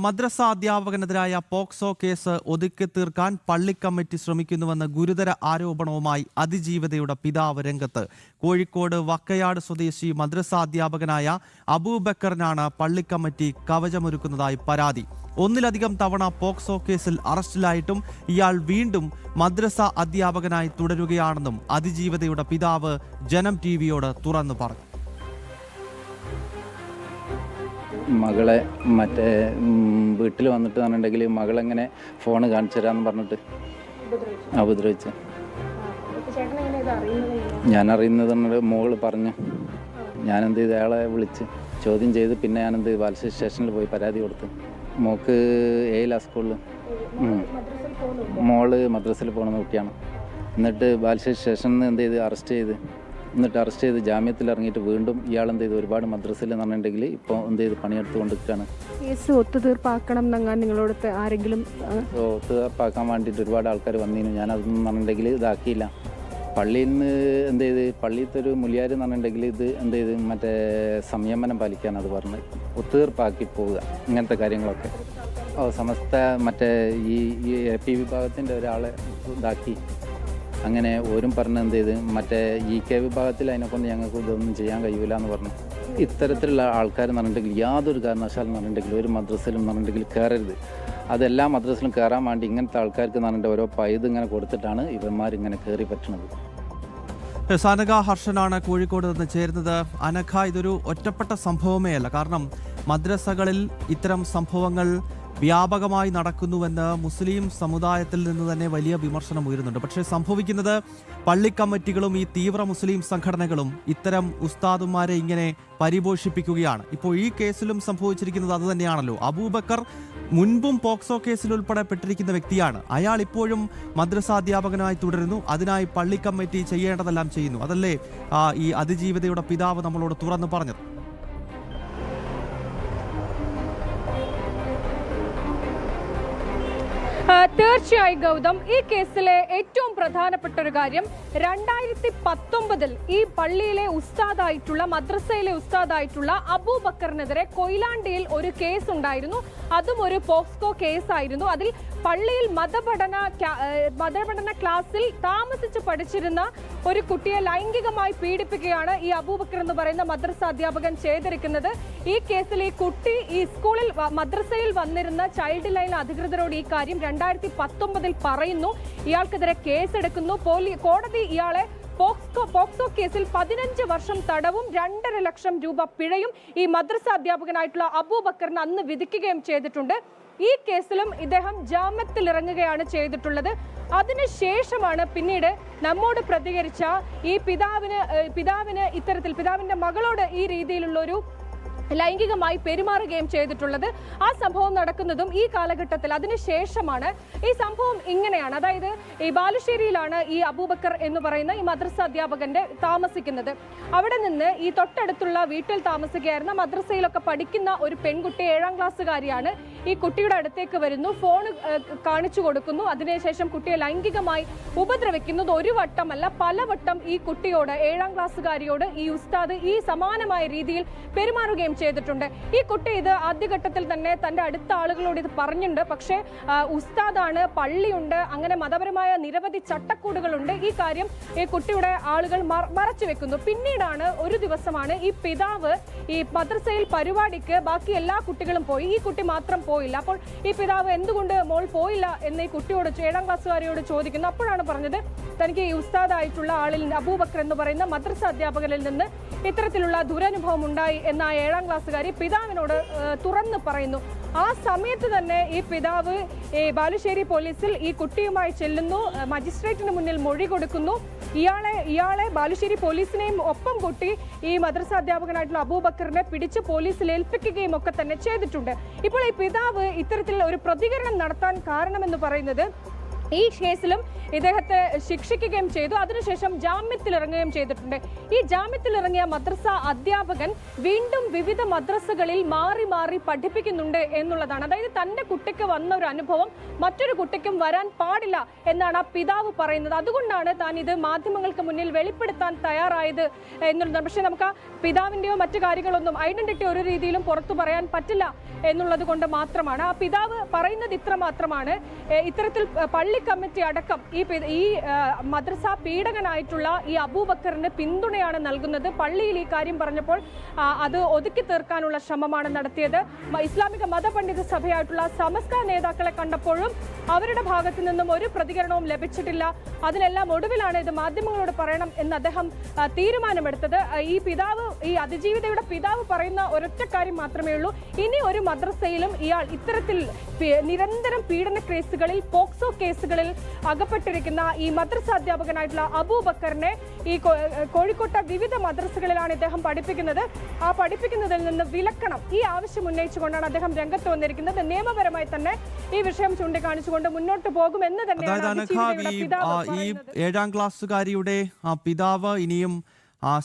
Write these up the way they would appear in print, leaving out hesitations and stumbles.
മദ്രസ അധ്യാപകനെതിരായ POCSO case ഒതുക്കി തീർക്കാൻ പള്ളി കമ്മിറ്റി ശ്രമിക്കുന്നുവെന്ന ഗുരുതര ആരോപണവുമായി അതിജീവിതയുടെ പിതാവ് രംഗത്ത്. കോഴിക്കോട് വക്കയാട് സ്വദേശി മദ്രസ അധ്യാപകനായ അബൂബക്കറിനാണ് പള്ളി കമ്മിറ്റി കവചമൊരുക്കുന്നതായി പരാതി. ഒന്നിലധികം തവണ പോക്സോ കേസിൽ അറസ്റ്റിലായിട്ടും ഇയാൾ വീണ്ടും മദ്രസ അധ്യാപകനായി തുടരുകയാണെന്നും അതിജീവിതയുടെ പിതാവ് ജനം ടിവിയോട് തുറന്നു പറഞ്ഞു. മകളെ മറ്റേ വീട്ടിൽ വന്നിട്ട് പറഞ്ഞിട്ടുണ്ടെങ്കിൽ മകളെങ്ങനെ ഫോണ് കാണിച്ചു തരാമെന്ന് പറഞ്ഞിട്ട് ഉപദ്രവിച്ച്. ഞാൻ അറിയുന്നത് മോള് പറഞ്ഞു. ഞാനെന്ത് ചെയ്ത് അയാളെ വിളിച്ച് ചോദ്യം ചെയ്ത് പിന്നെ ഞാനെന്ത് ബാലശ്ശേരി സ്റ്റേഷനിൽ പോയി പരാതി കൊടുത്ത്. മോക്ക് സ്കൂളിൽ മോള് മദ്രസയിൽ പോകുന്ന കുട്ടിയാണ്. എന്നിട്ട് ബാലശ്ശേരി സ്റ്റേഷനിൽ നിന്ന് എന്ത് ചെയ്ത് അറസ്റ്റ് ചെയ്ത് ജാമ്യത്തിൽ ഇറങ്ങിയിട്ട് വീണ്ടും ഇയാൾ എന്ത് ചെയ്തു ഒരുപാട് മദ്രസയിൽ എന്ന് പറഞ്ഞിട്ടുണ്ടെങ്കിൽ ഇപ്പോൾ എന്ത് ചെയ്ത് പണിയെടുത്തുകൊണ്ടിരിക്കുകയാണ്. കേസ് ഒത്തുതീർപ്പാക്കണം എന്നങ്ങാൻ നിങ്ങളോട് ആരെങ്കിലും ഒത്തുതീർപ്പാക്കാൻ വേണ്ടിയിട്ട് ഒരുപാട് ആൾക്കാർ വന്നിരുന്നു. ഞാനതൊന്നും പറഞ്ഞിട്ടുണ്ടെങ്കിൽ ഇതാക്കിയില്ല. പള്ളിയിൽ നിന്ന് എന്ത് ചെയ്ത് പള്ളിയിലത്തെ ഒരു മുലിയാർ എന്ന് പറഞ്ഞിട്ടുണ്ടെങ്കിൽ ഇത് എന്ത് ചെയ്ത് മറ്റേ സംയമനം പാലിക്കാൻ അത് പറഞ്ഞ് ഒത്തുതീർപ്പാക്കി പോവുക ഇങ്ങനത്തെ കാര്യങ്ങളൊക്കെ. സമസ്ത മറ്റേ ഈ AP വിഭാഗത്തിൻ്റെ ഒരാളെ ഇതാക്കി അങ്ങനെ ഓരും പറഞ്ഞ് എന്ത് ചെയ്ത് മറ്റേ EK വിഭാഗത്തിൽ അതിനെക്കൊണ്ട് ഞങ്ങൾക്ക് ഇതൊന്നും ചെയ്യാൻ കഴിയില്ല എന്ന് പറഞ്ഞു. ഇത്തരത്തിലുള്ള ആൾക്കാർ എന്ന് പറഞ്ഞിട്ടുണ്ടെങ്കിൽ യാതൊരു കാരണവശാലും പറഞ്ഞിട്ടുണ്ടെങ്കിൽ ഒരു മദ്രസയിലും പറഞ്ഞിട്ടുണ്ടെങ്കിൽ കയറരുത്. അതെല്ലാ മദ്രസയിലും കയറാൻ വേണ്ടി ഇങ്ങനത്തെ ആൾക്കാർക്ക് എന്ന് പറഞ്ഞിട്ട് ഓരോ പൈത് ഇങ്ങനെ കൊടുത്തിട്ടാണ് ഇവന്മാരിങ്ങനെ കയറി പറ്റുന്നത്. അനഘ ഹർഷനാണ് കോഴിക്കോട് നിന്ന് ചേരുന്നത്. അനഘ, ഇതൊരു ഒറ്റപ്പെട്ട സംഭവമേ അല്ല. കാരണം മദ്രസകളിൽ ഇത്തരം സംഭവങ്ങൾ വ്യാപകമായി നടക്കുന്നുവെന്ന് മുസ്ലിം സമുദായത്തിൽ നിന്ന് തന്നെ വലിയ വിമർശനം ഉയരുന്നുണ്ട്. പക്ഷേ സംഭവിക്കുന്നത് പള്ളി കമ്മിറ്റികളും ഈ തീവ്ര മുസ്ലിം സംഘടനകളും ഇത്തരം ഉസ്താദുമാരെ ഇങ്ങനെ പരിപോഷിപ്പിക്കുകയാണ്. ഇപ്പോൾ ഈ കേസിലും സംഭവിച്ചിരിക്കുന്നത് അത് തന്നെയാണല്ലോ. അബൂബക്കർ മുൻപും പോക്സോ കേസിൽ ഉൾപ്പെടെ പെട്ടിരിക്കുന്ന വ്യക്തിയാണ്. അയാൾ ഇപ്പോഴും മദ്രസ അധ്യാപകനായി തുടരുന്നു. അതിനായി പള്ളി കമ്മിറ്റി ചെയ്യേണ്ടതെല്ലാം ചെയ്യുന്നു. അതല്ലേ ഈ അതിജീവിതയുടെ പിതാവ് നമ്മളോട് തുറന്നു പറഞ്ഞത്? തീർച്ചയായും ഗൗതം, ഈ കേസിലെ ഏറ്റവും പ്രധാനപ്പെട്ട ഒരു കാര്യം 2019 ഈ പള്ളിയിലെ ഉസ്താദായിട്ടുള്ള മദ്രസയിലെ ഉസ്താദായിട്ടുള്ള അബൂബക്കറിനെതിരെ കൊയിലാണ്ടിയിൽ ഒരു കേസ് ഉണ്ടായിരുന്നു. അതും ഒരു പോക്സോ കേസായിരുന്നു. അതിൽ പള്ളിയിൽ മതപഠന ക്ലാസ്സിൽ താമസിച്ച് പഠിച്ചിരുന്ന ഒരു കുട്ടിയെ ലൈംഗികമായി പീഡിപ്പിക്കുകയാണ് ഈ അബൂബക്കർ എന്ന് പറയുന്ന മദ്രസ അധ്യാപകൻ ചെയ്തിരിക്കുന്നത്. ഈ കേസിൽ ഈ കുട്ടി ഈ സ്കൂളിൽ മദ്രസയിൽ വന്നിരുന്ന ചൈൽഡ് ലൈൻ അധികൃതരോട് ഈ കാര്യം 2019 പറയുന്നു. ഇയാൾക്കെതിരെ കേസെടുക്കുന്നു. കോടതി ഇയാളെ പോക്സോ കേസിൽ 15 വർഷം തടവും 2.5 ലക്ഷം രൂപ പിഴയും ഈ മദ്രസ അധ്യാപകനായിട്ടുള്ള അബൂബക്കറിന് അന്ന് വിധിക്കുകയും ചെയ്തിട്ടുണ്ട്. ഈ കേസിലും ഇദ്ദേഹം ജാമ്യത്തിൽ ഇറങ്ങുകയാണ് ചെയ്തിട്ടുള്ളത്. അതിനുശേഷമാണ് പിന്നീട് നമ്മോട് പ്രതികരിച്ച ഈ പിതാവിന് ഇത്തരത്തിൽ പിതാവിന്റെ മകളോട് ഈ രീതിയിലുള്ള ഒരു ലൈംഗികമായി പെരുമാറുകയും ചെയ്തിട്ടുള്ളത്. ആ സംഭവം നടക്കുന്നതും ഈ കാലഘട്ടത്തിൽ. അതിനുശേഷമാണ് ഈ സംഭവം ഇങ്ങനെയാണ്. അതായത് ഈ ബാലുശ്ശേരിയിലാണ് ഈ അബൂബക്കർ എന്ന് പറയുന്ന ഈ മദ്രസ അധ്യാപകന്റെ താമസിക്കുന്നത്. അവിടെ നിന്ന് ഈ തൊട്ടടുത്തുള്ള വീട്ടിൽ താമസിക്കുകയായിരുന്ന മദ്രസയിലൊക്കെ പഠിക്കുന്ന ഒരു പെൺകുട്ടി 7ാം ക്ലാസ്സുകാരിയാണ്. ഈ കുട്ടിയുടെ അടുത്തേക്ക് വരുന്നു, ഫോൺ കാണിച്ചു കൊടുക്കുന്നു. അതിനുശേഷം കുട്ടിയെ ലൈംഗികമായി ഉപദ്രവിക്കുന്നത് ഒരു വട്ടമല്ല പലവട്ടം ഈ കുട്ടിയോട് 7ാം ക്ലാസ്സുകാരിയോട് ഈ ഉസ്താദ് ഈ സമാനമായ രീതിയിൽ പെരുമാറുകയും ചെയ്തിട്ടുണ്ട്. ഈ കുട്ടി ഇത് ആദ്യഘട്ടത്തിൽ തന്നെ തന്റെ അടുത്ത ആളുകളോട് ഇത് പറഞ്ഞിട്ടുണ്ട്. പക്ഷേ ഉസ്താദാണ്, പള്ളിയുണ്ട്, അങ്ങനെ മതപരമായ നിരവധി ചട്ടക്കൂടുകളുണ്ട്. ഈ കാര്യം ഈ കുട്ടിയുടെ ആളുകൾ മറച്ചു വെക്കുന്നു. പിന്നീടാണ് ഒരു ദിവസമാണ് ഈ പിതാവ് ഈ മദ്രസയിൽ പരിപാടിക്ക് ബാക്കി എല്ലാ കുട്ടികളും പോയി, ഈ കുട്ടി മാത്രം പോയില്ല. അപ്പോൾ ഈ പിതാവ് എന്തുകൊണ്ട് മോൾ പോയില്ല എന്ന് ഈ കുട്ടിയോട് 7ാം ക്ലാസ്സുകാരിയോട് ചോദിക്കുന്നു. അപ്പോഴാണ് പറഞ്ഞത് തനിക്ക് ഈ ഉസ്താദായിട്ടുള്ള ആളിൽ അബൂബക്കർ എന്ന് പറയുന്ന മദ്രസ അധ്യാപകരിൽ നിന്ന് ഇത്തരത്തിലുള്ള ദുരനുഭവം ഉണ്ടായി എന്ന 7ാം ക്ലാസ്സുകാരി പിതാവിനോട് തുറന്ന് പറയുന്നു. ആ സമയത്ത് തന്നെ ഈ പിതാവ് ബാലുശ്ശേരി പോലീസിൽ ഈ കുട്ടിയുമായി ചെല്ലുന്നു. മജിസ്ട്രേറ്റിന് മുന്നിൽ മൊഴി കൊടുക്കുന്നു. ഇയാളെ ബാലുശ്ശേരി പോലീസിനെയും ഒപ്പം കൂട്ടി ഈ മദ്രസ അധ്യാപകനായിട്ടുള്ള അബൂബക്കറിനെ പിടിച്ച് പോലീസിൽ ഏൽപ്പിക്കുകയും ഒക്കെ തന്നെ ചെയ്തിട്ടുണ്ട്. ഇപ്പോൾ ഈ പിതാവ് ഇത്തരത്തിൽ ഒരു പ്രതികരണം നടത്താൻ കാരണമെന്ന് പറയുന്നത് ഈ കേസിലും ഇദ്ദേഹത്തെ ശിക്ഷിക്കുകയും ചെയ്തു. അതിനുശേഷം ജാമ്യത്തിലിറങ്ങുകയും ചെയ്തിട്ടുണ്ട്. ഈ ജാമ്യത്തിലിറങ്ങിയ മദ്രസ അധ്യാപകൻ വീണ്ടും വിവിധ മദ്രസകളിൽ മാറി മാറി പഠിപ്പിക്കുന്നുണ്ട് എന്നുള്ളതാണ്. അതായത് തന്റെ കുട്ടിക്ക് വന്ന ഒരു അനുഭവം മറ്റൊരു കുട്ടിക്കും വരാൻ പാടില്ല എന്നാണ് ആ പിതാവ് പറയുന്നത്. അതുകൊണ്ടാണ് താൻ ഇത് മാധ്യമങ്ങൾക്ക് മുന്നിൽ വെളിപ്പെടുത്താൻ തയ്യാറായത് എന്നുള്ളതാണ്. പക്ഷെ നമുക്ക് ആ പിതാവിന്റെയോ മറ്റു കാര്യങ്ങളൊന്നും ഐഡന്റിറ്റി ഒരു രീതിയിലും പുറത്തു പറയാൻ പറ്റില്ല എന്നുള്ളത് കൊണ്ട് മാത്രമാണ്. ആ പിതാവ് പറയുന്നത് ഇത്ര മാത്രമാണ്: ഇത്തരത്തിൽ പള്ളി കമ്മിറ്റി അടക്കം ഈ മദ്രസ പീഡകനായിട്ടുള്ള ഈ അബൂബക്കറിന് പിന്തുണയാണ് നൽകുന്നത്. പള്ളിയിൽ ഈ കാര്യം പറഞ്ഞപ്പോൾ അത് ഒതുക്കി തീർക്കാനുള്ള ശ്രമമാണ് നടത്തിയത്. ഇസ്ലാമിക മതപണ്ഡിത സഭയായിട്ടുള്ള സമസ്ത നേതാക്കളെ കണ്ടപ്പോഴും അവരുടെ ഭാഗത്തു നിന്നും ഒരു പ്രതികരണവും ലഭിച്ചിട്ടില്ല. അതിലെല്ലാം ഒടുവിലാണ് ഇത് മാധ്യമങ്ങളോട് പറയണം എന്ന് അദ്ദേഹം തീരുമാനമെടുത്തത്. ഈ അതിജീവിതയുടെ പിതാവ് പറയുന്ന ഒരൊറ്റ കാര്യം മാത്രമേ ഉള്ളൂ: ഇനി ഒരു മദ്രസയിലും ഇയാൾ ഇത്തരത്തിൽ നിരന്തരം പീഡന കേസുകളിൽ, പോക്സോ കേസുകളിൽ അകപ്പെട്ടിരിക്കുന്ന ഈ മദ്രസ അധ്യാപകനായിട്ടുള്ള അബൂബക്കറിനെ ഈ കോഴിക്കോട്ടെ വിവിധ മദ്രസകളിലാണ് ഇദ്ദേഹം പഠിപ്പിക്കുന്നത്. ആ പഠിപ്പിക്കുന്നതിൽ നിന്ന് വിലക്കണം, ഈ ആവശ്യം ഉന്നയിച്ചുകൊണ്ടാണ് അദ്ദേഹം രംഗത്ത് വന്നിരിക്കുന്നത്. നിയമപരമായി തന്നെ ഈ വിഷയം ചൂണ്ടിക്കാണിച്ചുകൊണ്ട് മുന്നോട്ട് പോകുമെന്ന് തന്നെയാണ് ഈ 7ാം ക്ലാസ്സുകാരിയുടെ പിതാവ് ഇനിയും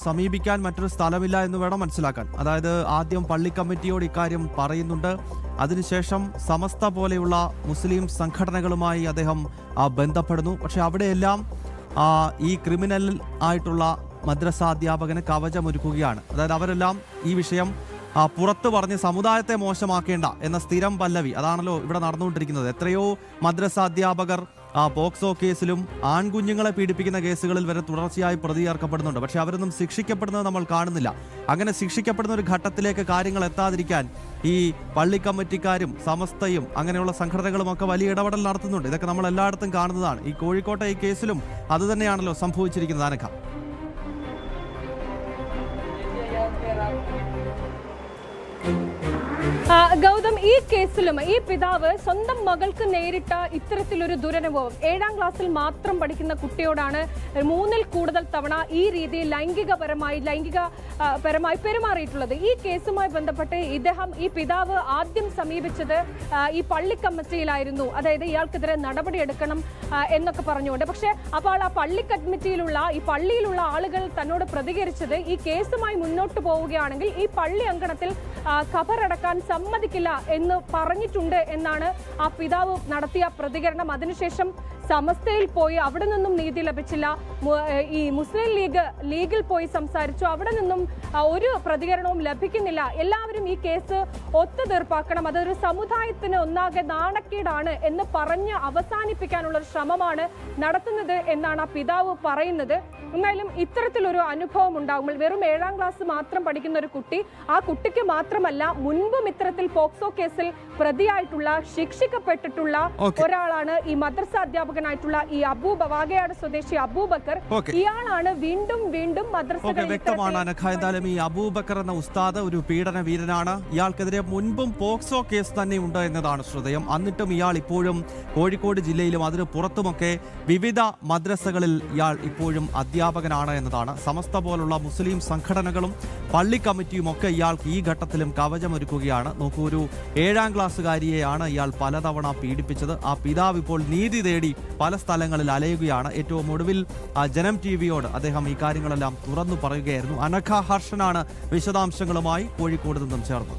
സമീപിക്കാൻ മറ്റൊരു സ്ഥലമില്ല എന്ന് വേണം മനസ്സിലാക്കാൻ. അതായത് ആദ്യം പള്ളി കമ്മിറ്റിയോട് ഇക്കാര്യം പറയുന്നുണ്ട്. അതിനുശേഷം സമസ്ത പോലെയുള്ള മുസ്ലിം സംഘടനകളുമായി അദ്ദേഹം ബന്ധപ്പെടുന്നു. പക്ഷെ അവിടെയെല്ലാം ഈ ക്രിമിനൽ ആയിട്ടുള്ള മദ്രസ അധ്യാപകന് കവചമൊരുക്കുകയാണ്. അതായത് അവരെല്ലാം ഈ വിഷയം പുറത്തു പറഞ്ഞ് സമുദായത്തെ മോശമാക്കേണ്ട എന്ന സ്ഥിരം പല്ലവി അതാണല്ലോ ഇവിടെ നടന്നുകൊണ്ടിരിക്കുന്നത്. എത്രയോ മദ്രസ അധ്യാപകർ പോക്സോ കേസിലും ആൺകുഞ്ഞുങ്ങളെ പീഡിപ്പിക്കുന്ന കേസുകളിൽ വരെ തുടർച്ചയായി പ്രതി ചേർക്കപ്പെടുന്നുണ്ട്. പക്ഷെ അവരൊന്നും ശിക്ഷിക്കപ്പെടുന്നത് നമ്മൾ കാണുന്നില്ല. അങ്ങനെ ശിക്ഷിക്കപ്പെടുന്ന ഒരു ഘട്ടത്തിലേക്ക് കാര്യങ്ങൾ എത്താതിരിക്കാൻ ഈ പള്ളി കമ്മിറ്റിക്കാരും സമസ്തയും അങ്ങനെയുള്ള സംഘടനകളും ഒക്കെ വലിയ ഇടപെടൽ നടത്തുന്നുണ്ട്. ഇതൊക്കെ നമ്മൾ എല്ലായിടത്തും കാണുന്നതാണ്. ഈ കോഴിക്കോട്ടെ ഈ കേസിലും അതുതന്നെയാണല്ലോ സംഭവിച്ചിരിക്കുന്നത്. അനഘ, ഗൗതം, ഈ കേസിലും ഈ പിതാവ് സ്വന്തം മകൾക്ക് നേരിട്ട ഇത്തരത്തിലൊരു ദുരനുഭവം, 7ാം ക്ലാസ്സിൽ മാത്രം പഠിക്കുന്ന കുട്ടിയോടാണ് 3ൽ കൂടുതൽ തവണ ഈ രീതിയിൽ ലൈംഗികപരമായി പെരുമാറിയിട്ടുള്ളത്. ഈ കേസുമായി ബന്ധപ്പെട്ട് ഈ പിതാവ് ആദ്യം സമീപിച്ചത് ഈ പള്ളി കമ്മിറ്റിയിലായിരുന്നു. അതായത് ഇയാൾക്കെതിരെ നടപടിയെടുക്കണം എന്നൊക്കെ പറഞ്ഞുകൊണ്ട്. പക്ഷെ അപ്പോൾ ആ പള്ളി കമ്മിറ്റിയിലുള്ള ഈ പള്ളിയിലുള്ള ആളുകൾ തന്നോട് പ്രതികരിച്ചത് ഈ കേസുമായി മുന്നോട്ട് പോവുകയാണെങ്കിൽ ഈ പള്ളി അങ്കണത്തിൽ ഖബറടക്കാൻ സമ്മതിക്കില്ല എന്ന് പറഞ്ഞിട്ടുണ്ട് എന്നാണ് ആ പിതാവ് നടത്തിയ പ്രതികരണം. അതിനുശേഷം സമസ്തയിൽ പോയി, അവിടെ നിന്നും നീതി ലഭിച്ചില്ല. ഈ മുസ്ലിം ലീഗിൽ പോയി സംസാരിച്ചു, അവിടെ നിന്നും ഒരു പ്രതികരണവും ലഭിക്കുന്നില്ല. എല്ലാവരും ഈ കേസ് ഒത്തുതീർപ്പാക്കണം, അതൊരു സമുദായത്തിന് ഒന്നാകെ നാണക്കേടാണ് എന്ന് പറഞ്ഞ് അവസാനിപ്പിക്കാനുള്ള ഒരു ശ്രമമാണ് നടത്തുന്നത് എന്നാണ് ആ പിതാവ് പറയുന്നത്. എന്നാലും ഇത്തരത്തിലൊരു അനുഭവം ഉണ്ടാകുമ്പോൾ വെറും 7ാം ക്ലാസ് മാത്രം പഠിക്കുന്ന ഒരു കുട്ടി, ആ കുട്ടിക്ക് മാത്രമല്ല മുൻപും ഇത്തരത്തിൽ പോക്സോ കേസിൽ പ്രതിയായിട്ടുള്ള, ശിക്ഷിക്കപ്പെട്ടിട്ടുള്ള ഒരാളാണ് ഈ മദ്രസ അധ്യാപകനായിട്ടുള്ള ഈ വാഗയാട് സ്വദേശി അബൂബക്കർ. ഇയാളാണ് വീണ്ടും വീണ്ടും മദ്രസകളിൽ. വ്യക്തമാണ് അനഘ. എന്തായാലും ഈ അബൂബക്കർ എന്ന ഉസ്താദ് ഒരു പീഡന വീരനാണ്. ഇയാൾക്കെതിരെ മുൻപും പോക്സോ കേസ് തന്നെ ഉണ്ട് എന്നതാണ് ശ്രദ്ധേയം. എന്നിട്ടും ഇയാൾ ഇപ്പോഴും കോഴിക്കോട് ജില്ലയിലും അതിന് പുറത്തുമൊക്കെ വിവിധ മദ്രസകളിൽ ഇയാൾ ഇപ്പോഴും അധ്യാപകനാണ് എന്നതാണ്. സമസ്ത പോലുള്ള മുസ്ലിം സംഘടനകളും പള്ളി കമ്മിറ്റിയും ഒക്കെ ഇയാൾക്ക് ഈ ഘട്ടത്തിലും കവചമൊരുക്കുകയാണ്. നോക്കൂ, ഒരു 7ാം ക്ലാസ്സുകാരിയെയാണ് ഇയാൾ പലതവണ പീഡിപ്പിച്ചത്. ആ പിതാവ് ഇപ്പോൾ നീതി തേടി പല സ്ഥലങ്ങളിൽ അലയുകയാണ്. ഏറ്റവും ഒടുവിൽ ജനം ടിവിയോട് അദ്ദേഹം ഈ കാര്യങ്ങളെല്ലാം തുറന്നു പറയുകയായിരുന്നു. അനഘ ഹർഷനാണ് വിശദാംശങ്ങളുമായി കോഴിക്കോട് നിന്നും ചേർന്നത്.